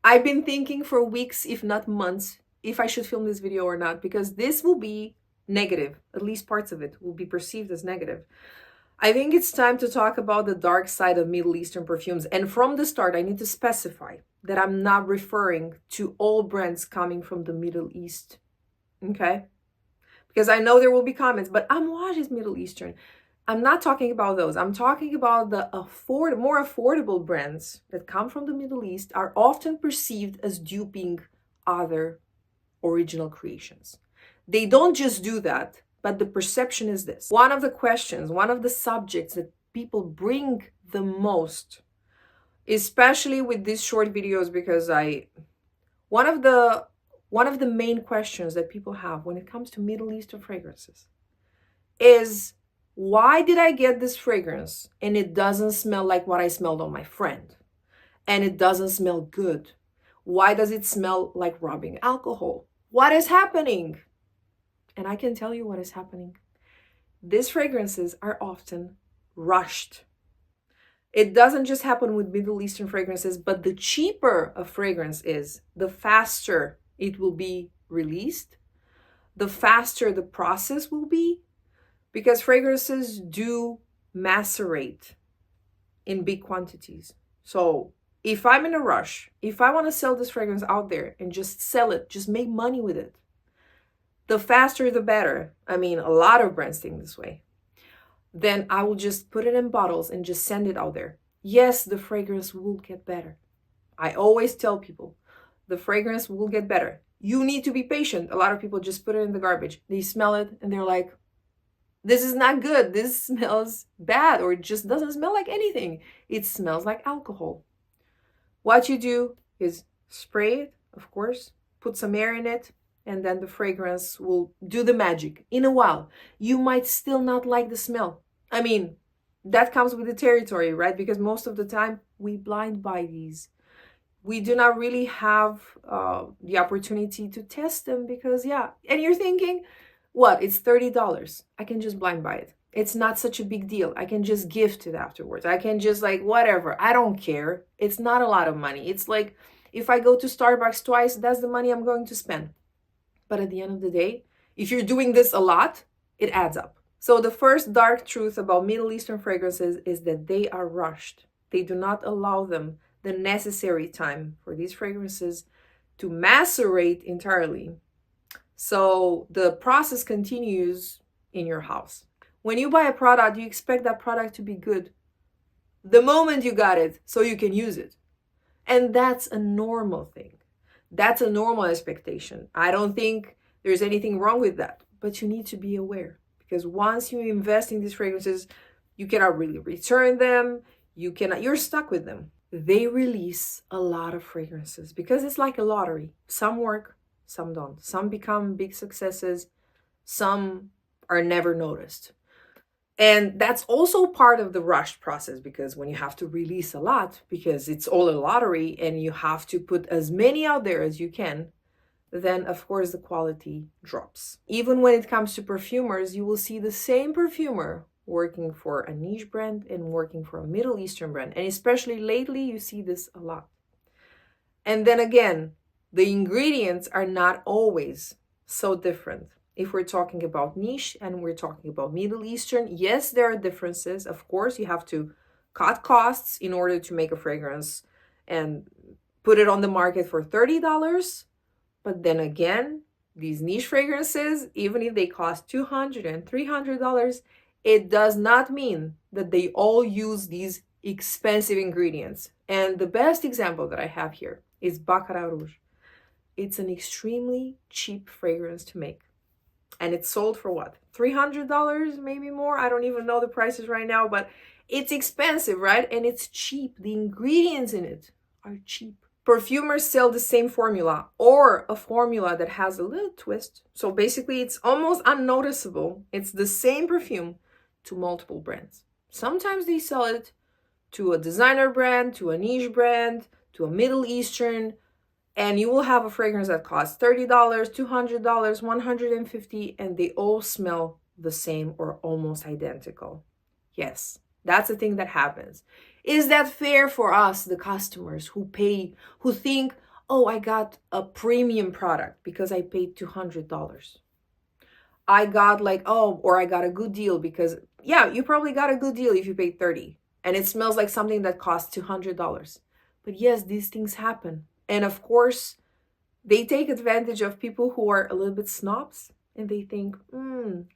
I've been thinking for weeks, if not months, if I should film this video or not, because this will be negative. At least parts of it will be perceived as negative. I think it's time to talk about the dark side of Middle Eastern perfumes. And from the start, I need to specify that I'm not referring to all brands coming from the Middle East. Okay? Because I know there will be comments, but Amouage is Middle Eastern. I'm not talking about those. I'm talking about the more affordable brands that come from the Middle East are often perceived as duping other original creations. They don't just do that, but the perception is this. One of the questions, one of the subjects that people bring the most, especially with these short videos, because one of the main questions that people have when it comes to Middle Eastern fragrances is, why did I get this fragrance and it doesn't smell like what I smelled on my friend? And it doesn't smell good. Why does it smell like rubbing alcohol? What is happening? And I can tell you what is happening. These fragrances are often rushed. It doesn't just happen with Middle Eastern fragrances, but the cheaper a fragrance is, the faster it will be released, the faster the process will be, because fragrances do macerate in big quantities. So if I'm in a rush, if I want to sell this fragrance out there and just sell it, just make money with it, the faster the better. I mean, a lot of brands think this way. Then I will just put it in bottles and just send it out there. Yes, the fragrance will get better. I always tell people, the fragrance will get better. You need to be patient. A lot of people just put it in the garbage. They smell it and they're like, this is not good. This smells bad, or it just doesn't smell like anything. It smells like alcohol. What you do is spray it, of course, put some air in it, and then the fragrance will do the magic. In a while, you might still not like the smell. I mean, that comes with the territory, right? Because most of the time, we blind buy these. We do not really have the opportunity to test them because, yeah. And you're thinking, what? It's $30. I can just blind buy it. It's not such a big deal. I can just gift it afterwards. I can just like, whatever. I don't care. It's not a lot of money. It's like, if I go to Starbucks twice, that's the money I'm going to spend. But at the end of the day, if you're doing this a lot, it adds up. So the first dark truth about Middle Eastern fragrances is that they are rushed. They do not allow them the necessary time for these fragrances to macerate entirely. So the process continues in your house. When you buy a product, you expect that product to be good the moment you got it so you can use it. And that's a normal thing. That's a normal expectation. I don't think there's anything wrong with that, but you need to be aware, because once you invest in these fragrances, you cannot really return them. You're stuck with them. They release a lot of fragrances because it's like a lottery. Some work, some don't. Some become big successes. Some are never noticed. And that's also part of the rush process, because when you have to release a lot, because it's all a lottery and you have to put as many out there as you can, then of course the quality drops. Even when it comes to perfumers, you will see the same perfumer working for a niche brand and working for a Middle Eastern brand. And especially lately, you see this a lot. And then again, the ingredients are not always so different. If we're talking about niche and we're talking about Middle Eastern, yes, there are differences. Of course, you have to cut costs in order to make a fragrance and put it on the market for $30. But then again, these niche fragrances, even if they cost $200 and $300, it does not mean that they all use these expensive ingredients. And the best example that I have here is Baccarat Rouge. It's an extremely cheap fragrance to make. And it's sold for what? $300, maybe more? I don't even know the prices right now, but it's expensive, right? And it's cheap. The ingredients in it are cheap. Perfumers sell the same formula, or a formula that has a little twist. So basically, it's almost unnoticeable. It's the same perfume to multiple brands. Sometimes they sell it to a designer brand, to a niche brand, to a Middle Eastern, and you will have a fragrance that costs $30, $200, $150, and they all smell the same or almost identical. Yes, that's the thing that happens. Is that fair for us, the customers who pay, who think, oh, I got a premium product because I paid $200. I got like, oh, or I got a good deal because, yeah, you probably got a good deal if you paid 30 and it smells like something that costs $200. But yes, these things happen. And of course, they take advantage of people who are a little bit snobs and they think,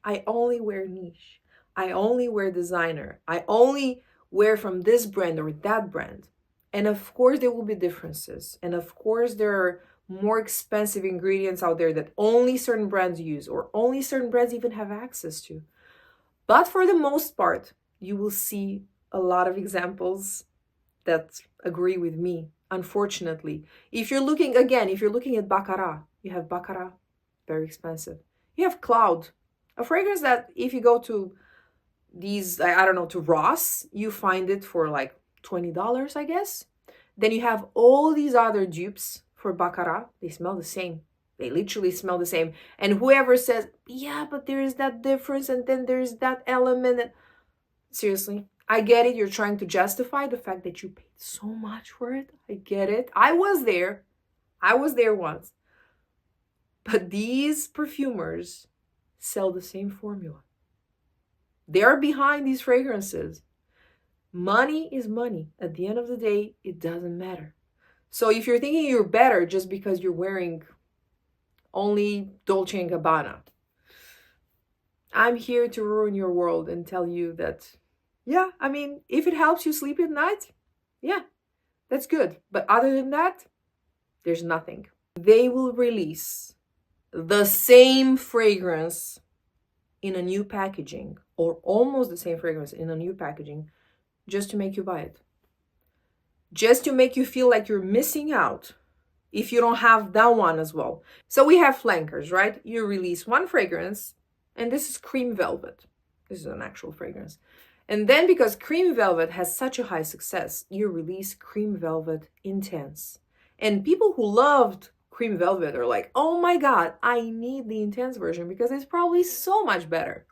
I only wear niche. I only wear designer. I only wear from this brand or that brand. And of course, there will be differences. And of course, there are more expensive ingredients out there that only certain brands use or only certain brands even have access to. But for the most part, you will see a lot of examples that agree with me, unfortunately. If you're looking, again, if you're looking at Baccarat, you have Baccarat, very expensive. You have Cloud, a fragrance that if you go to these, I don't know, to Ross, you find it for like $20, I guess. Then you have all these other dupes for Baccarat. They smell the same. They literally smell the same. And whoever says, yeah, but there is that difference and then there's that element. And seriously, I get it. You're trying to justify the fact that you paid so much for it. I get it. I was there. I was there once. But these perfumers sell the same formula. They are behind these fragrances. Money is money. At the end of the day, it doesn't matter. So if you're thinking you're better just because you're wearing only Dolce & Gabbana, I'm here to ruin your world and tell you that, yeah, I mean, if it helps you sleep at night, yeah, that's good. But other than that, there's nothing. They will release the same fragrance in a new packaging, or almost the same fragrance in a new packaging, just to make you buy it. Just to make you feel like you're missing out if you don't have that one as well. So we have flankers, right? You release one fragrance, and this is Cream Velvet. This is an actual fragrance. And then because Cream Velvet has such a high success, you release Cream Velvet Intense. And people who loved Cream Velvet are like, oh my God, I need the Intense version because it's probably so much better.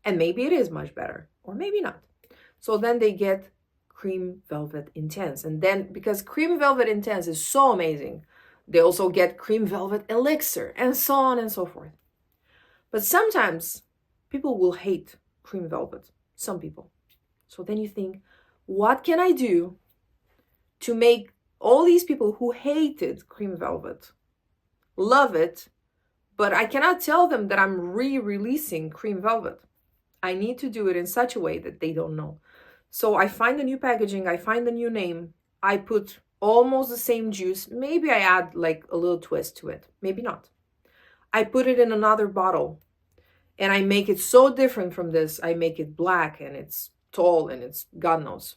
And maybe it is much better, or maybe not. So then they get Cream Velvet Intense. And then because Cream Velvet Intense is so amazing, they also get Cream Velvet Elixir and so on and so forth. But sometimes people will hate Cream Velvet, some people. So then you think, what can I do to make all these people who hated Cream Velvet love it, but I cannot tell them that I'm re-releasing Cream Velvet. I need to do it in such a way that they don't know. So I find the new packaging, I find the new name, I put almost the same juice. Maybe I add like a little twist to it, maybe not. I put it in another bottle and I make it so different from this. I make it black and it's tall and it's God knows.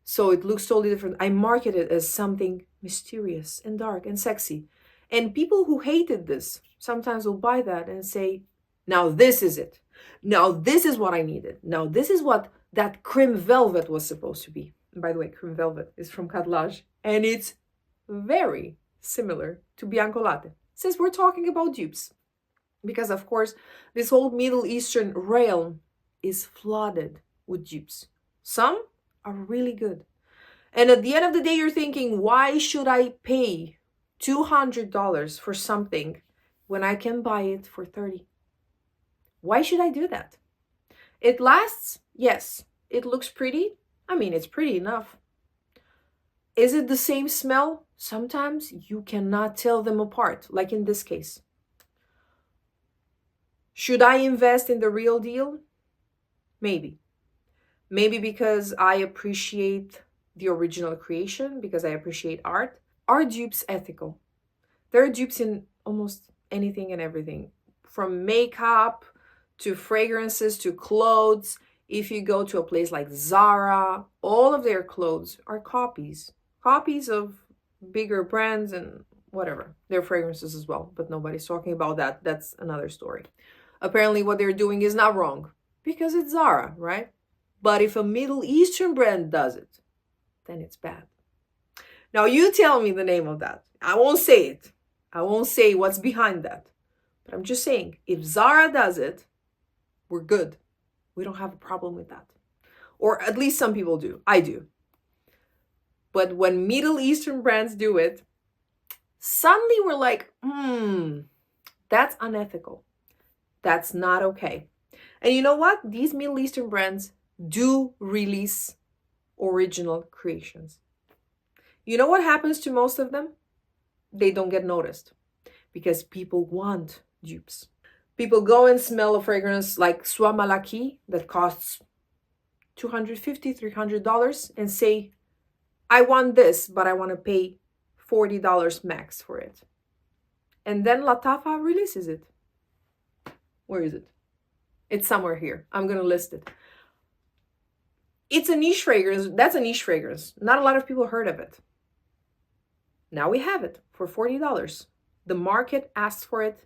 So it looks totally different. I market it as something mysterious and dark and sexy. And people who hated this sometimes will buy that and say, now this is it. Now this is what I needed. Now this is what that Cream Velvet was supposed to be. And by the way, Cream Velvet is from Khadlaj and it's very similar to Bianco Latte. Since we're talking about dupes, because of course this whole Middle Eastern realm is flooded with dupes. Some are really good. And at the end of the day, you're thinking, why should I pay $200 for something when I can buy it for $30? Why should I do that? It lasts? Yes. It looks pretty? I mean, it's pretty enough. Is it the same smell? Sometimes you cannot tell them apart, like in this case. Should I invest in the real deal? Maybe. Maybe because I appreciate the original creation, because I appreciate art. Are dupes ethical? There are dupes in almost anything and everything, from makeup to fragrances to clothes. If you go to a place like Zara, all of their clothes are copies of bigger brands and whatever. Their fragrances as well, but nobody's talking about that. That's another story. Apparently what they're doing is not wrong because it's Zara, right? But if a Middle Eastern brand does it, then it's bad. Now you tell me the name of that. I won't say it. I won't say what's behind that. But I'm just saying, if Zara does it, we're good. We don't have a problem with that. Or at least some people do. I do. But when Middle Eastern brands do it, Suddenly we're like, that's unethical. That's not okay. And you know what? These Middle Eastern brands do release original creations. You know what happens to most of them? They don't get noticed because people want dupes. People go and smell a fragrance like Soie Malaki that costs $250, $300 and say, I want this, but I want to pay $40 max for it. And then Lattafa releases it. Where is it? It's somewhere here. I'm going to list it. It's a niche fragrance. That's a niche fragrance. Not a lot of people heard of it. Now we have it for $40. The market asked for it,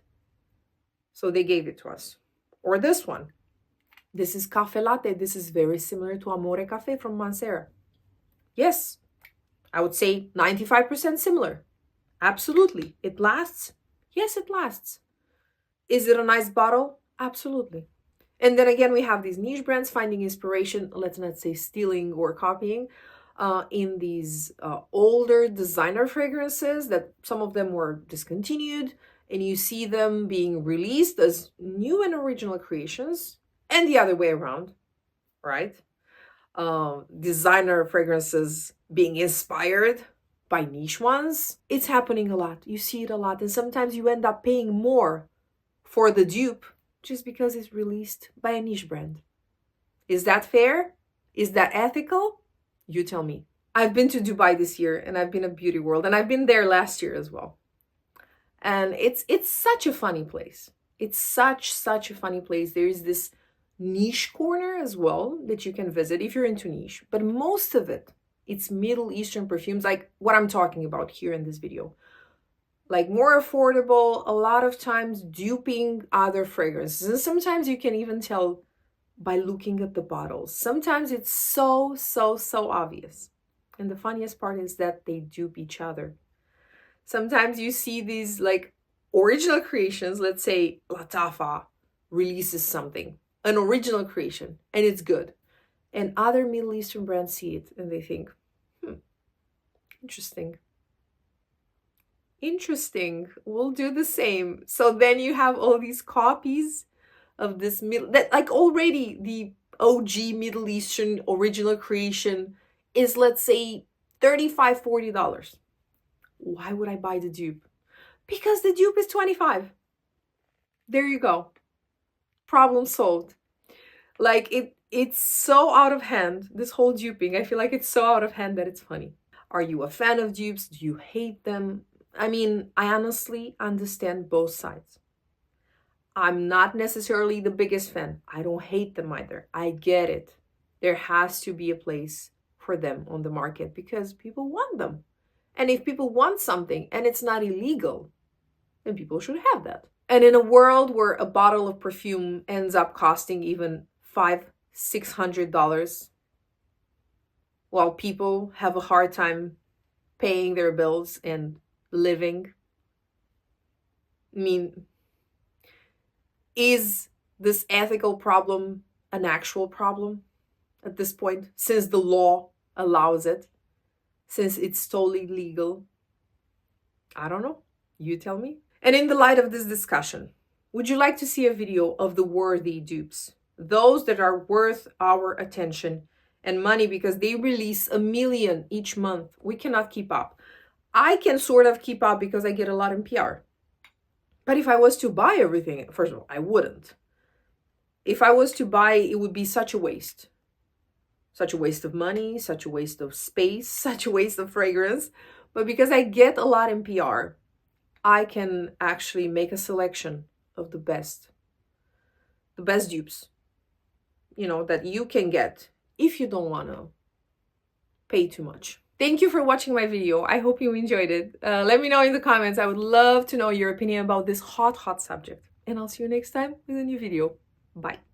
so they gave it to us. Or this one. This is Caffe Latte. This is very similar to Amore Cafe from Mancera. Yes, I would say 95% similar. Absolutely. It lasts? Yes, it lasts. Is it a nice bottle? Absolutely. And then again, we have these niche brands finding inspiration, let's not say stealing or copying, in these older designer fragrances that some of them were discontinued, and you see them being released as new and original creations, and the other way around, right? Designer fragrances being inspired by niche ones. It's happening a lot. You see it a lot, and sometimes you end up paying more for the dupe just because it's released by a niche brand. Is that fair? Is that ethical? You tell me. I've been to Dubai this year, and I've been at Beauty World, and I've been there last year as well. And it's such a funny place. It's such a funny place. There is this niche corner as well that you can visit if you're into niche. But most of it, it's Middle Eastern perfumes, like what I'm talking about here in this video. Like more affordable, a lot of times duping other fragrances. And sometimes you can even tell by looking at the bottles. Sometimes it's so obvious. And the funniest part is that they dupe each other. Sometimes you see these like original creations, let's say Lattafa releases something, an original creation, and it's good. And other Middle Eastern brands see it and they think, interesting. Interesting, we'll do the same. So then you have all these copies of this that like already the OG Middle Eastern original creation is, let's say, $35, $40. Why would I buy the dupe? Because the dupe is $25. There you go. Problem solved. Like it's so out of hand, this whole duping. I feel like it's so out of hand that it's funny. Are you a fan of dupes? Do you hate them? I mean, I honestly understand both sides. I'm not necessarily the biggest fan. I don't hate them either. I get it. There has to be a place for them on the market because people want them. And if people want something and it's not illegal, then people should have that. And in a world where a bottle of perfume ends up costing even $500, $600, while people have a hard time paying their bills and living, I mean, is this ethical problem an actual problem at this point, since the law allows it, since it's totally legal? I don't know. You tell me. And in the light of this discussion, would you like to see a video of the worthy dupes? Those that are worth our attention and money because they release 1 million each month. We cannot keep up. I can sort of keep up because I get a lot in PR. But if I was to buy everything, first of all, I wouldn't. If I was to buy, it would be such a waste. Such a waste of money, such a waste of space, such a waste of fragrance. But because I get a lot in PR, I can actually make a selection of the best dupes, you know, that you can get if you don't want to pay too much. Thank you for watching my video. I hope you enjoyed it. Let me know in the comments. I would love to know your opinion about this hot subject. And I'll see you next time with a new video. Bye.